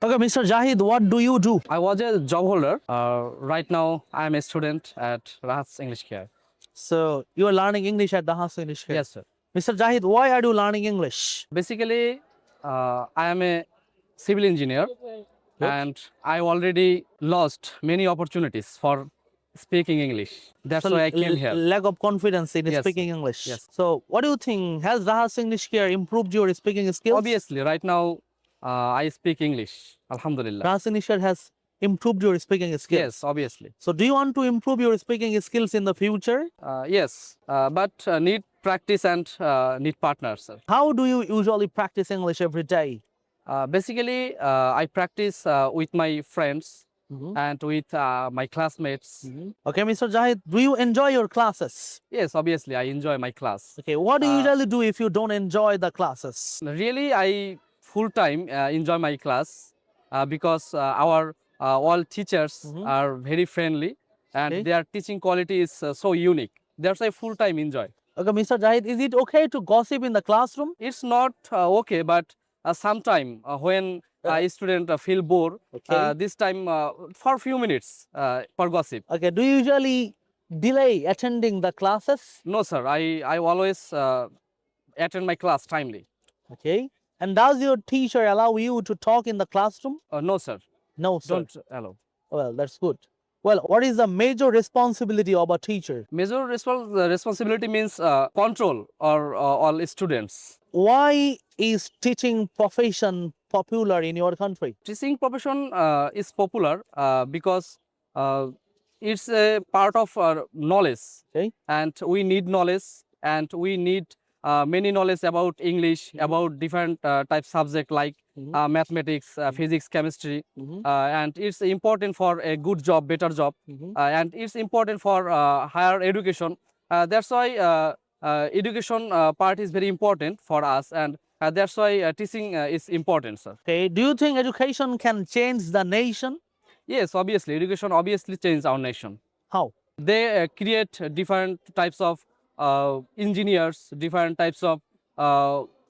Okay, Mr. Jahid, what do you do? I was a job holder. Right now, I am a student at Rahat's English Care. So you are learning English at the Haas English Care. Yes, sir. Mr. Jahid, why are you learning English? Basically, I am a civil engineer, and I already lost many opportunities for speaking English. That's So why I came here. lack of confidence in Yes, speaking sir. English. Yes. So what do you think? Has the Haas English Care improved your speaking skills? Obviously, right now, I speak English. Alhamdulillah. Haas English Care has improved your speaking skills. Yes, obviously. So do you want to improve your speaking skills in the future? Yes, but need practice and need partners, sir. How do you usually practice English every day? Basically, I practice with my friends and with my classmates. Okay, Mr. Jahid, do you enjoy your classes? Yes, obviously, I enjoy my class. Okay, what do you usually do if you don't enjoy the classes? Really, I full time enjoy my class because our all teachers are very friendly and Okay. their teaching quality is so unique. That's why full time enjoy. Okay, Mr. Jahid, is it okay to gossip in the classroom? It's not okay, but sometime when a student feel bored, Okay. this time for few minutes for gossip. Okay, do you usually delay attending the classes? No, sir. I always attend my class timely. Okay. And does your teacher allow you to talk in the classroom? No, sir. No, sir. Don't allow. Well, that's good. Well, what is the major responsibility of a teacher? Major responsibility means control or all students. Why is teaching profession popular in your country? Teaching profession is popular because it's a part of our knowledge, Okay. and we need knowledge, and we need many knowledge about English, about different type subject like mathematics, physics, chemistry, and it's important for a good job, better job, and it's important for higher education. That's why education part is very important for us, and that's why teaching is important, sir. Okay. Do you think education can change the nation? Yes, obviously, education obviously changed our nation. How? They create different types of engineers, different types of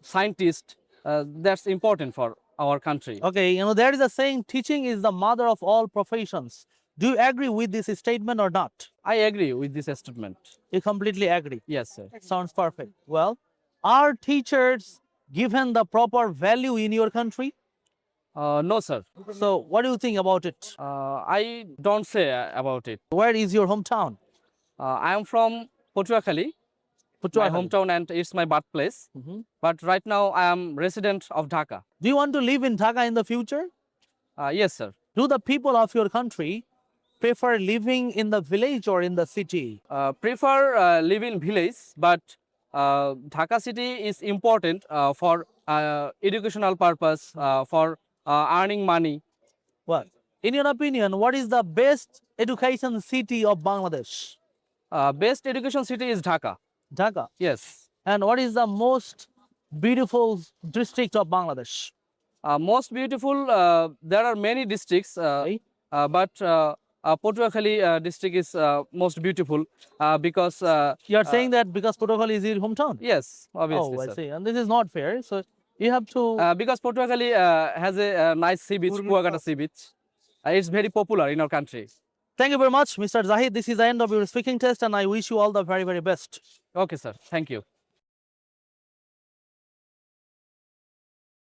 scientists. That's important for our country. Okay, there is a saying teaching is the mother of all professions. Do you agree with this statement or not? I agree with this statement. You completely agree. Yes, sir. Sounds perfect. Well, are teachers given the proper value in your country? No, sir. So, what do you think about it? I don't say about it. Where is your hometown? I am from Potuakhali, my Puthuari. hometown, and it's my birthplace. But right now, I am resident of Dhaka. Do you want to live in Dhaka in the future? Yes, sir. Do the people of your country prefer living in the village or in the city? Prefer live in village, but Dhaka city is important for educational purpose, for earning money. Well, in your opinion, what is the best education city of Bangladesh? Best education city is Dhaka. Dhaka. Yes. And what is the most beautiful district of Bangladesh? Most beautiful, there are many districts, Right? but Potuakhali district is most beautiful because, You are saying that because Puthuari is your hometown? yes, obviously, Oh, I sir. see. And this is not fair. So you have to. Because Potuakhali has a nice sea beach, Kuagata sea beach. It's very popular in our country. Thank you very much, Mr. Zahid. This is the end of your speaking test, and I wish you all the very, very best. Okay, sir. Thank you.